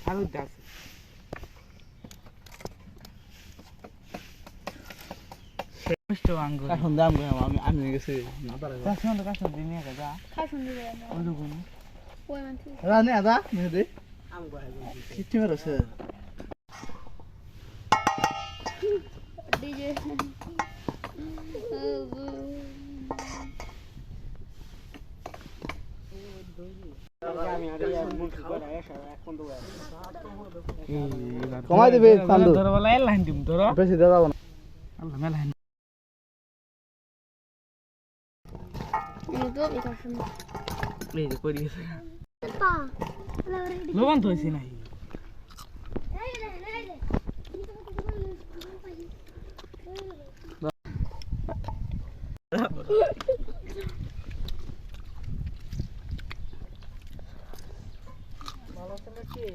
আর ওই আছে মিষ্টি আঙ্গুর এখন দাম আমি আমি গেছি না পারে কাশন দিনে যা খাসুন দিবে ওই দুগুন ওই মানছি রানে আদা মেহেদি কিচ্ছু মেরেছে ডিজে কমাই দিবে চান্দু ধরো বলা লাইন দিম ধরো বেশি দেওয়া যাবে না আল্লাহ মেলা এই তো খাসুন এই যে করি গেছে পা লোবান তো হইছে নাই ভালো তো নাকি